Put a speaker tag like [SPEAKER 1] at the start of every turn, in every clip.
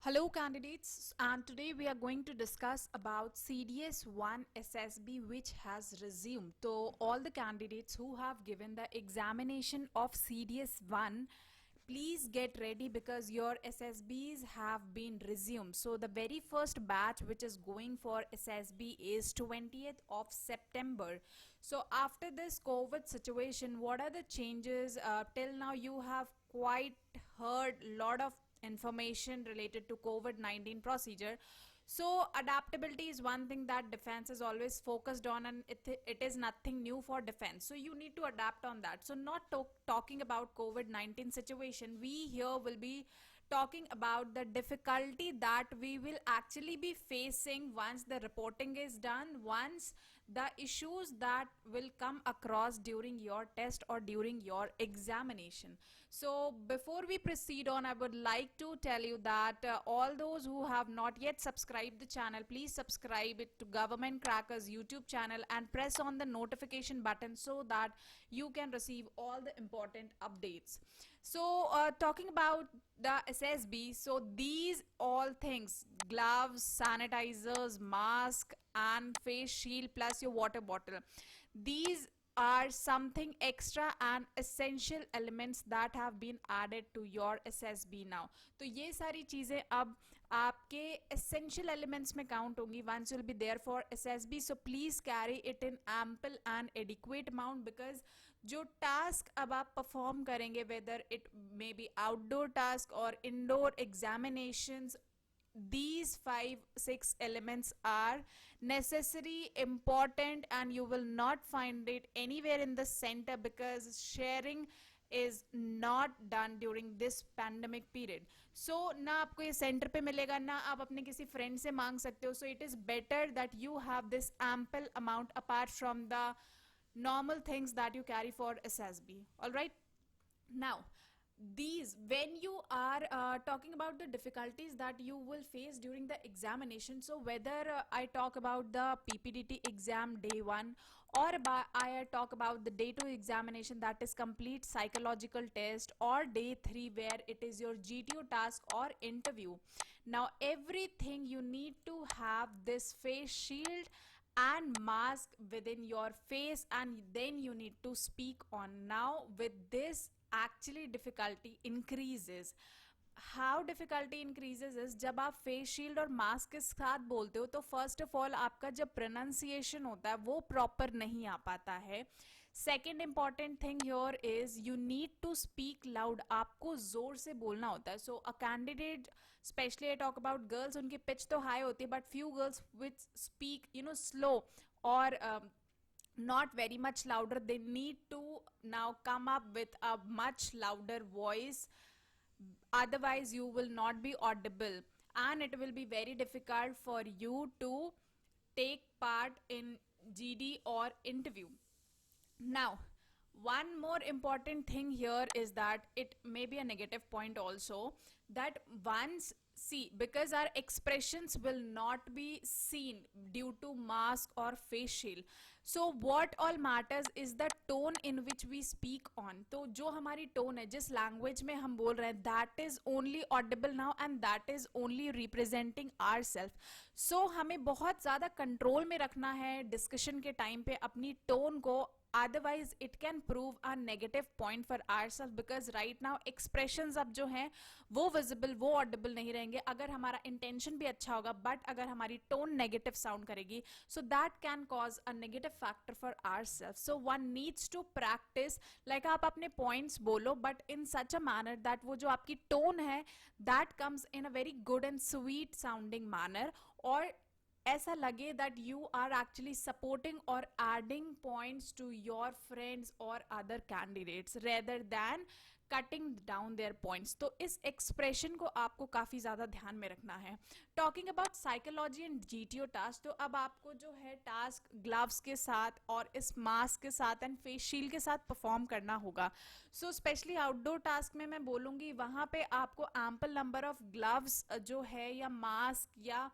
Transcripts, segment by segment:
[SPEAKER 1] Hello candidates, and today we are going to discuss about CDS 1 SSB which has resumed. So all the candidates who have given the examination of CDS 1, please get ready because your SSBs have been resumed. So the very first batch which is going for SSB is 20th of September. So after this COVID situation, what are the changes? Till now you have quite heard a lot of information related to COVID-19 procedure. So adaptability is one thing that defense is always focused on, and it is nothing new for defense. So you need to adapt on that. So not talking about COVID-19 situation, we here will be talking about the difficulty that we will actually be facing once the reporting is done, once the issues that will come across during your test or during your examination. So before we proceed on, I would like to tell you that all those who have not yet subscribed the channel, please subscribe it to Government Crackers YouTube channel and press on the notification button so that you can receive all the important updates. So talking about the SSB, so these all things, gloves, sanitizers, mask and face shield plus your water bottle, these are something extra and essential elements that have been added to your SSB now. तो ये सारी चीजें अब आपके essential elements में count होंगी once you'll be there for SSB. So please carry it in ample and adequate amount because जो task अब आप perform करेंगे, whether it may be outdoor task or indoor examinations, these 5-6 elements are necessary, important, and you will not find it anywhere in the center because sharing is not done during this pandemic period. So ना आपको ये centre पे मिलेगा, ना आप अपने किसी friend से मांग सकते हो. So it is better that you have this ample amount apart from the normal things that you carry for SSB. All right. Now, these, when you are talking about the difficulties that you will face during the examination, so whether I talk about the PPDT exam day 1 or I talk about the day 2 examination, that is complete psychological test, or day 3 where it is your GTO task or interview, now everything you need to have this face shield and mask within your face, and then you need to speak on. Now with this, actually difficulty increases. How difficulty increases is जब आप face shield और mask के साथ बोलते हो तो first of all आपका जब प्रोनाउंसिएशन होता है वो प्रॉपर नहीं आ पाता है. Second important thing here is you need to speak loud. आपको जोर से बोलना होता है. So a candidate, specially I talk about girls, उनकी पिच तो हाई होती है but few girls which speak slow और not very much louder, they need to now come up with a much louder voice, otherwise you will not be audible and it will be very difficult for you to take part in GD or interview. Now one more important thing here is that it may be a negative point also, that once, see, because our expressions will not be seen due to mask or face shield, so what all matters is the tone in which we speak on. तो जो हमारी tone है, जिस language में हम बोल रहे हैं, that is only audible now and that is only representing ourselves. So हमें बहुत ज़्यादा control में रखना है discussion के time पे अपनी tone को, otherwise it can prove a negative point for ourselves because right now expressions अब जो हैं वो visible, वो audible नहीं रहेंगे अगर हमारा intention भी अच्छा होगा, but अगर हमारी tone negative sound करेगी, so that can cause a negative factor for ourselves. So one needs to practice, like आप अपने points बोलो but in such a manner that वो जो आपकी tone है that comes in a very good and sweet sounding manner, और ऐसा लगे that you are actually supporting or adding points to your friends or other candidates rather than cutting down their points. तो इस expression को आपको काफ़ी ज़्यादा ध्यान में रखना है. Talking about psychology and GTO task, तो अब आपको जो है टास्क ग्लव्स के साथ और इस मास्क के साथ एंड फेस शील्ड के साथ परफॉर्म करना होगा. सो स्पेशली आउटडोर टास्क में मैं बोलूँगी वहाँ पे आपको एम्पल नंबर ऑफ ग्लव्स जो है या मास्क या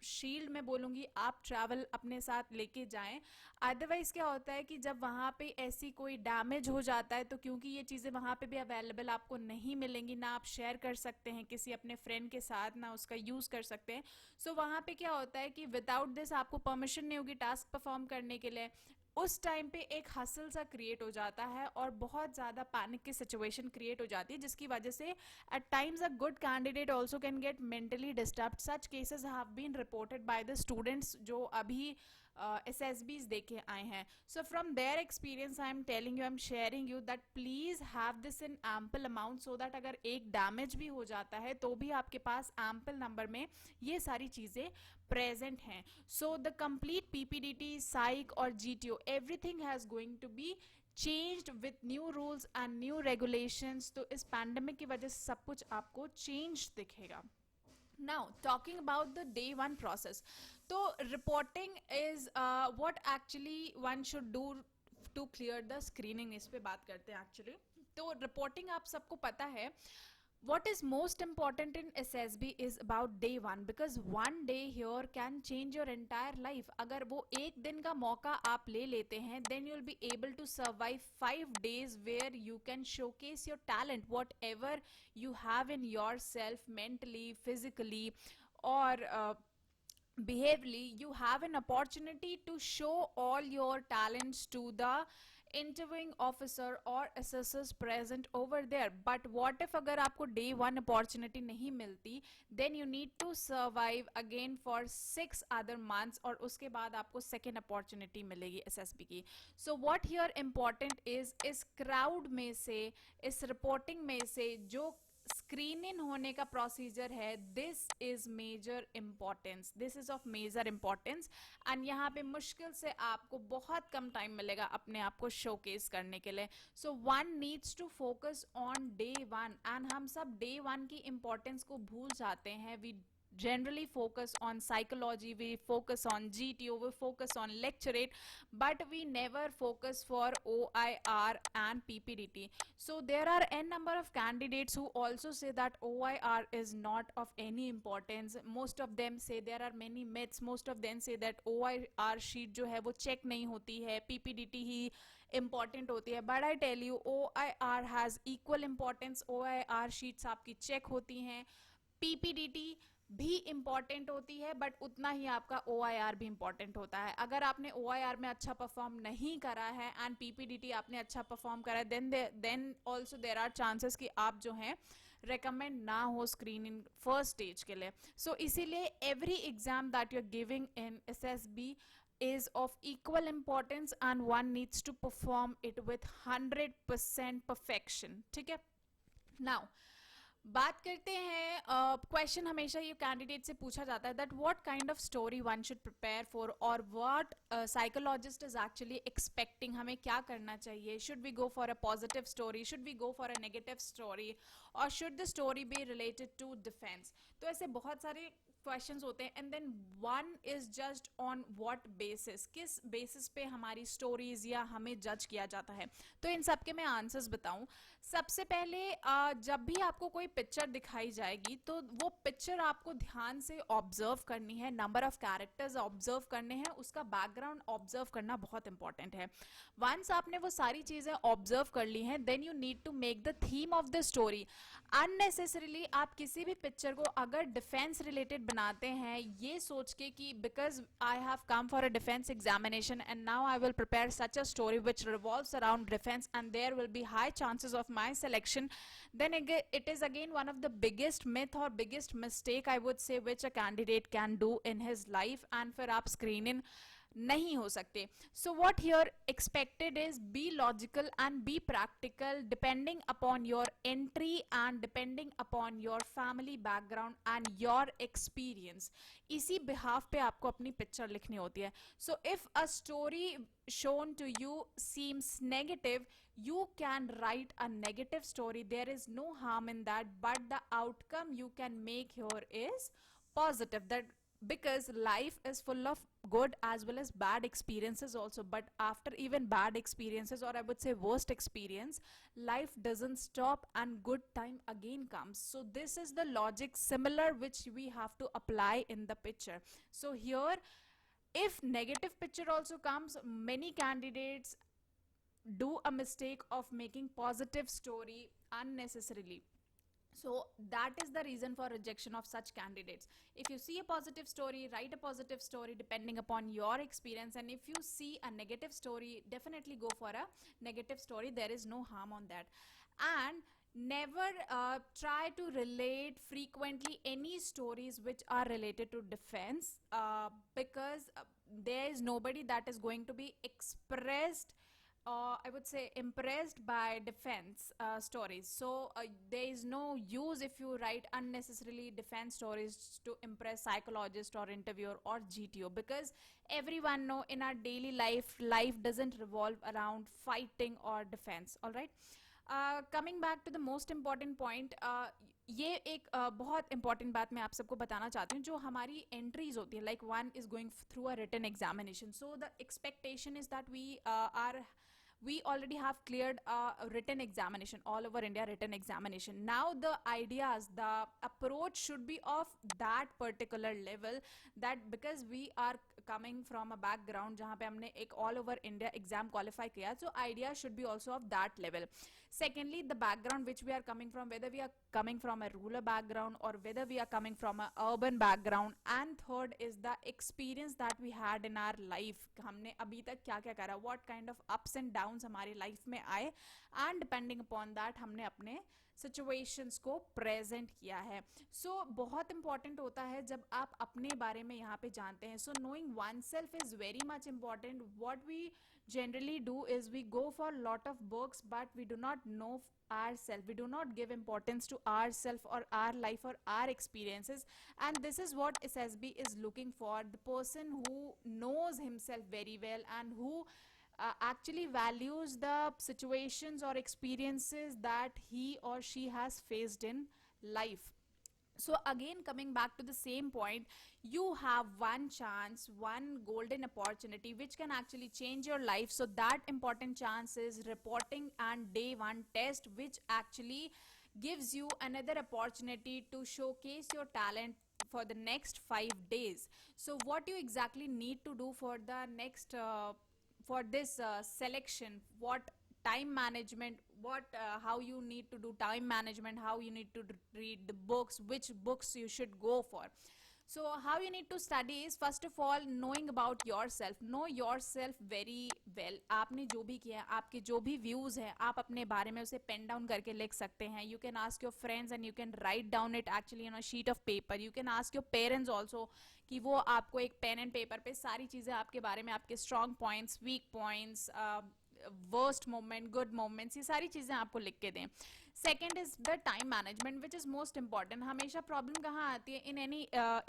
[SPEAKER 1] शील्ड में बोलूँगी आप ट्रैवल अपने साथ लेके जाएं। अदरवाइज क्या होता है कि जब वहाँ पे ऐसी कोई डैमेज हो जाता है, तो क्योंकि ये चीज़ें वहाँ पे भी अवेलेबल आपको नहीं मिलेंगी, ना आप शेयर कर सकते हैं किसी अपने फ्रेंड के साथ, ना उसका यूज़ कर सकते हैं। सो वहाँ पे क्या होता है कि विदाउट दिस आपको परमिशन नहीं होगी टास्क परफॉर्म करने के लिए। उस टाइम पे एक हसल सा क्रिएट हो जाता है और बहुत ज़्यादा पैनिक की सिचुएशन क्रिएट हो जाती है, जिसकी वजह से at times a good candidate also can get mentally disturb. Such cases have been reported by the students जो अभी SSBs देके आए हैं। So from their experience I am telling you, I am sharing you that please have this in ample amount, so that अगर एक damage भी हो जाता है तो भी आपके पास एम्पल नंबर में ये सारी चीज़ें प्रेजेंट हैं। So the complete PPDT, psych और GTO, everything has going to be changed with new rules and new regulations. तो इस पैंडेमिक की वजह से सब कुछ आपको चेंज दिखेगा। Now, talking about the day one process. So, reporting is what actually one should do to clear the screening. इस पे बात करते हैं actually. तो reporting आप सबको पता है. What is most important in SSB is about day one, because one day here can change your entire life. अगर वो एक दिन का मौका आप ले लेते हैं, then you'll be able to survive 5 days where you can showcase your talent, whatever you have in yourself, mentally, physically, or behaviorally. You have an opportunity to show all your talents to the interviewing officer or assessors present over there. But what if अगर आपको day one opportunity नहीं मिलती, then you need to survive again for 6 other months और उसके बाद आपको second opportunity मिलेगी SSB की. So what here important is इस crowd में से, इस reporting में से जो स्क्रीन इन होने का प्रोसीजर है, this is major importance, this is of major importance. And यहाँ पे मुश्किल से आपको बहुत कम टाइम मिलेगा अपने आप को शोकेस करने के लिए। So one needs to focus on day one, and हम सब डे वन की इंपॉर्टेंस को भूल जाते हैं। We generally focus on psychology, we focus on GTO, we focus on lecturate, but we never focus for OIR and PPDT. So there are n number of candidates who also say that OIR is not of any importance. Most of them say there are many myths. Most of them say that OIR sheet जो है वो check नहीं होती है, PPDT ही important होती है। But I tell you, OIR has equal importance. OIR sheets आपकी check होती हैं, PPDT भी इंपॉर्टेंट होती है, बट उतना ही आपका OIR भी इंपॉर्टेंट होता है। अगर आपने OIR में अच्छा परफॉर्म नहीं करा है एंड PPDT आपने अच्छा परफॉर्म करा है, then also there are chances कि आप जो हैं रेकमेंड ना हो स्क्रीन इन फर्स्ट स्टेज के लिए। सो इसीलिए every exam that you are giving in SSB is of equal importance and one needs to perform it with 100% perfection. ठीक है। Now बात करते हैं, क्वेश्चन हमेशा ये कैंडिडेट से पूछा जाता है that what kind of story one should prepare for, और what psychologist is actually expecting, हमें क्या करना चाहिए। Should we go for a positive story, should we go for a negative story, और should the story be related to defence. तो ऐसे बहुत सारे क्वेश्चंस होते हैं, and then one is just on what basis, किस बेसिस पे हमारी स्टोरीज या हमें जज किया जाता है। तो इन सब के मैं आंसर्स बताऊं। सबसे पहले जब भी आपको कोई पिक्चर दिखाई जाएगी तो वो पिक्चर आपको ध्यान से ऑब्जर्व करनी है, नंबर ऑफ कैरेक्टर्स ऑब्जर्व करने हैं, उसका बैकग्राउंड ऑब्जर्व करना बहुत इंपॉर्टेंट है। वंस आपने वो सारी चीजें ऑब्जर्व कर ली हैं, then you need to make the theme of the story. Unnecessarily आप किसी भी पिक्चर को अगर डिफेंस रिलेटेड बनाते हैं ये सोच के कि because I have come for a defence examination and now I will prepare such a story which revolves around defence and there will be high chances of my selection, then again it is again one of the biggest myth or biggest mistake I would say which a candidate can do in his life, and फिर आप screen in नहीं हो सकते। So what here expected is be logical and be practical depending upon your entry and depending upon your family background and your experience. इसी behalf पे आपको अपनी picture लिखनी होती है। So if a story shown to you seems negative, you can write a negative story. There is no harm in that, but the outcome you can make here is positive, that because life is full of good as well as bad experiences also, but after even bad experiences, or I would say worst experience, life doesn't stop and good time again comes. So this is the logic similar which we have to apply in the picture. So here, if negative picture also comes, many candidates do a mistake of making positive story unnecessarily. So that is the reason for rejection of such candidates. If you see a positive story, write a positive story depending upon your experience, and if you see a negative story, definitely go for a negative story. There is no harm on that. And never try to relate frequently any stories which are related to defense, because there is nobody that is going to be expressed, I would say impressed by defense stories. So there is no use if you write unnecessarily defense stories to impress psychologist or interviewer or GTO, because everyone know in our daily life doesn't revolve around fighting or defense. All right. Coming back to the most important point, ये एक बहुत important बात मैं आप सबको बताना चाहती हूँ. जो हमारी एंट्रीज होती है, like one is going through a written examination, so the expectation is that we already have cleared a written examination, all over India written examination. Now the ideas, the approach should be of that particular level, that because we are coming from a background जहाँ पे हमने एक all over India exam qualify किया, so idea should be also of that level. Secondly, the background which we are coming from, whether we are coming from a rural background or whether we are coming from a urban background. And third is the experience that we had in our life, हमने अभी तक क्या क्या करा, what kind of ups and downs हमारी life में आए, and depending upon that हमने अपने सिचुएशंस को प्रेजेंट किया है. सो बहुत इंपॉर्टेंट होता है जब आप अपने बारे में यहाँ पे जानते हैं. So knowing oneself is very much important. What we generally do is we go for a lot of books, but we do not know ourselves, we do not give importance to ourselves or our life or our experiences. And this is what SSB is looking for, the person who knows himself very well and who actually values the situations or experiences that he or she has faced in life. So again, coming back to the same point, you have one chance, one golden opportunity which can actually change your life. So that important chance is reporting and day one test, which actually gives you another opportunity to showcase your talent for the next 5 days. So what you exactly need to do for the next for this selection, what time management, what how you need to do time management, how you need to read the books, which books you should go for. So how you need to study is, first of all, knowing about yourself. Know yourself very well. आपने जो भी किया है, आपके जो भी views हैं, आप अपने बारे में उसे pen down करके लिख सकते हैं. You can ask your friends and you can write down it actually on a sheet of paper. You can ask your parents also कि वो आपको एक pen and paper पे सारी चीज़ें आपके बारे में, आपके strong points, weak points, worst moment, good moments, ये सारी चीज़ें आपको लिख के दें. Second is the time management which is most important. हमेशा प्रॉब्लम कहाँ आती है इन एनी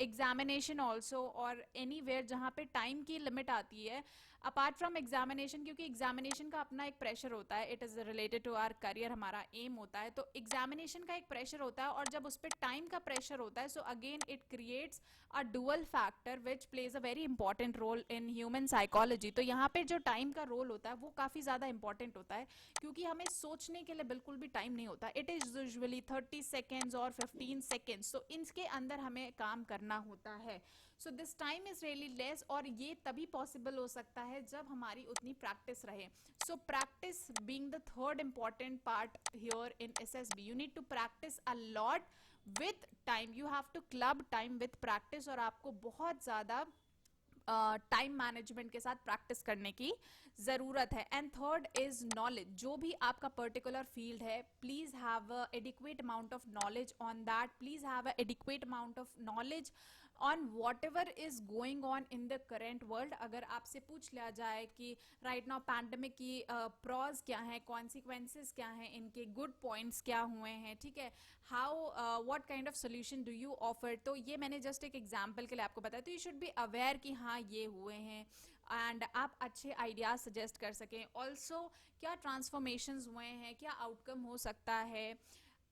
[SPEAKER 1] एग्जामिनेशन ऑल्सो और एनी वेयर जहाँ पे टाइम की लिमिट आती है अपार्ट फ्रॉम एग्जामिनेशन, क्योंकि एग्जामिनेशन का अपना एक प्रेशर होता है. It is related to our career, हमारा एम होता है. तो एग्जामिनेशन का एक प्रेशर होता है और जब उस पर टाइम का प्रेशर होता है, so again it creates a dual factor which plays a very important role in human psychology. तो यहाँ पे जो टाइम का रोल होता है वो काफ़ी ज़्यादा इंपॉर्टेंट होता है, क्योंकि हमें सोचने के लिए बिल्कुल भी टाइम नहीं होता. इट इज़ यूजुअली 30 सेकेंड्स और 15 सेकेंड्स. तो इसके अंदर हमें काम करना होता है. So this time is really less, और ये तभी पॉसिबल हो सकता है जब हमारी उतनी प्रैक्टिस रहे. So practice being the third important part here in SSB. You need to practice a lot with time. You have to club time with practice, और आपको बहुत ज़्यादा टाइम मैनेजमेंट के साथ प्रैक्टिस करने की ज़रूरत है. And third is knowledge. जो भी आपका पर्टिकुलर फील्ड है, please have a adequate amount of knowledge on that. Please have a adequate amount of knowledge on what ever is going on in the current world. अगर आपसे पूछ लिया जाए कि राइट नाउ पैंडमिक की pros क्या है, कॉन्सिक्वेंसेज क्या हैं, इनके गुड पॉइंट्स क्या हुए हैं, ठीक है, how what kind of solution do you offer. तो ये मैंने जस्ट एक एग्जाम्पल के लिए आपको बताया. तो यू शुड बी अवेयर कि हाँ ये हुए हैं, एंड आप अच्छे आइडियाज सजेस्ट कर सकें. ऑल्सो क्या ट्रांसफॉर्मेशंस हुए हैं, क्या आउटकम हो सकता है,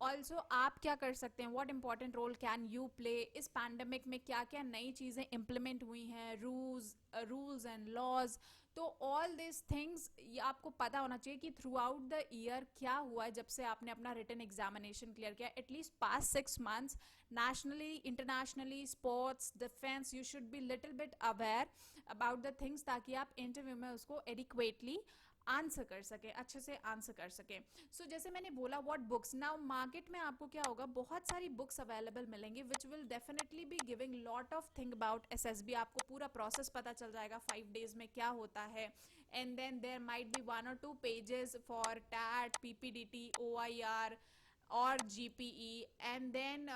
[SPEAKER 1] ऑल्सो आप क्या कर सकते हैं, what important role can you play, इस पैंडमिक में क्या क्या नई चीज़ें इम्प्लीमेंट हुई हैं, रूल्स एंड लॉज। तो ऑल दिस थिंग्स ये आपको पता होना चाहिए कि थ्रू आउट द ईयर क्या हुआ है जब से आपने अपना रिटन एग्जामिनेशन क्लियर किया, at least past 6 months nationally internationally sports defence you should be little bit aware about the things, ताकि आप इंटरव्यू में उसको एडिक्वेटली आंसर कर सके, अच्छे से आंसर कर सके। सो जैसे मैंने बोला व्हाट बुक्स, नाउ मार्केट में आपको क्या होगा, बहुत सारी बुक्स अवेलेबल मिलेंगी which will definitely be giving lot of thing about SSB. आपको पूरा प्रोसेस पता चल जाएगा 5 डेज में क्या होता है, and then there might be 1 or 2 pages for TAT, PPDT, OIR और GPE, and then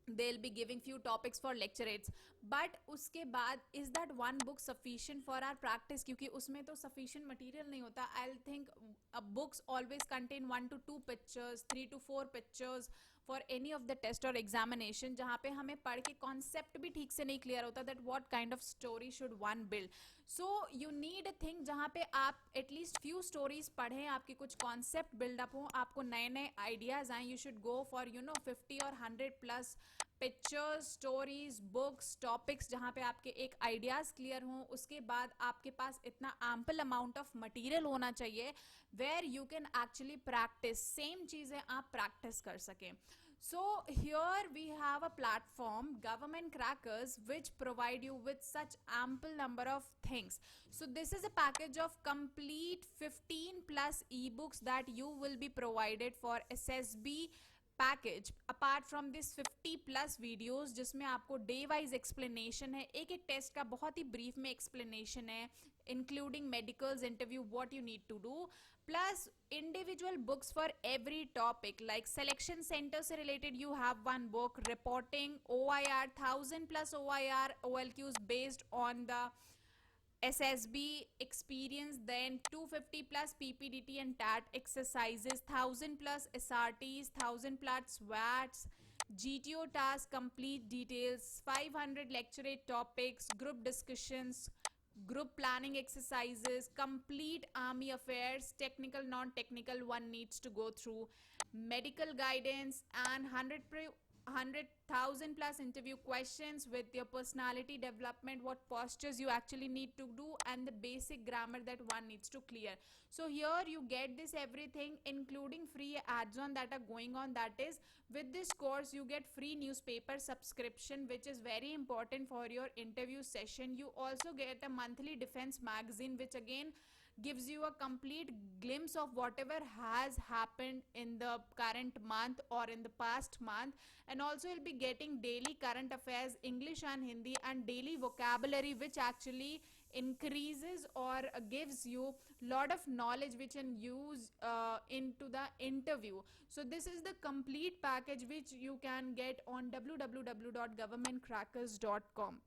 [SPEAKER 1] they'll be giving few topics for lecturates, but उसके बाद is that one book sufficient for our practice, क्योंकि उसमें तो sufficient material नहीं होता। I'll think books always contain 1 to 2 pictures, 3 to 4 pictures for any of the test or examination, जहाँ पे हमें पढ़ के concept भी ठीक से नहीं clear होता that what kind of story should one build. So you need a thing जहाँ पे आप at least few stories पढ़ें, आपकी कुछ concept build up हो, आपको नए नए ideas आएँ। You should go for 50 or 100+ pictures, stories, books, topics, जहाँ पे आपके एक आइडियाज क्लियर हों। उसके बाद आपके पास इतना एम्पल अमाउंट ऑफ मटेरियल होना चाहिए where you can actually practice, same चीज़ें आप प्रैक्टिस कर सकें। So here we have a platform, government crackers, which provide you with such ample number of things. So this is a package of complete 15+ ebooks that you will be provided for SSB package, apart from this 50+ videos, जिसमें आपको day wise explanation है, एक एक test का बहुत ही brief में explanation है, including medicals, interview, what you need to do, plus individual books for every topic. Like selection centre से related you have one book, reporting, OIR 1000+ OIR OLQs based on the SSB experience, then 250+ PPDT and TAT exercises, 1000+ SRTs, 1000+ SWATs, GTO task complete details, 500 lecturate topics, group discussions, group planning exercises, complete army affairs, technical, non-technical one needs to go through, medical guidance, and 100,000+ interview questions with your personality development, what postures you actually need to do, and the basic grammar that one needs to clear. So here you get this everything, including free ads on that are going on. That is, with this course you get free newspaper subscription, which is very important for your interview session. You also get a monthly defense magazine, which again gives you a complete glimpse of whatever has happened in the current month or in the past month, and also you'll be getting daily current affairs, English and Hindi, and daily vocabulary, which actually increases or gives you lot of knowledge which can use into the interview. So this is the complete package which you can get on www.govtcrackers.com.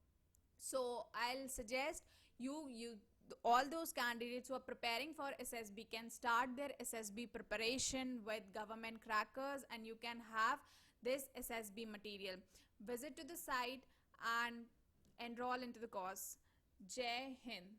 [SPEAKER 1] So I'll suggest you all those candidates who are preparing for SSB can start their SSB preparation with government crackers, and you can have this SSB material. Visit to the site and enroll into the course. Jai Hind.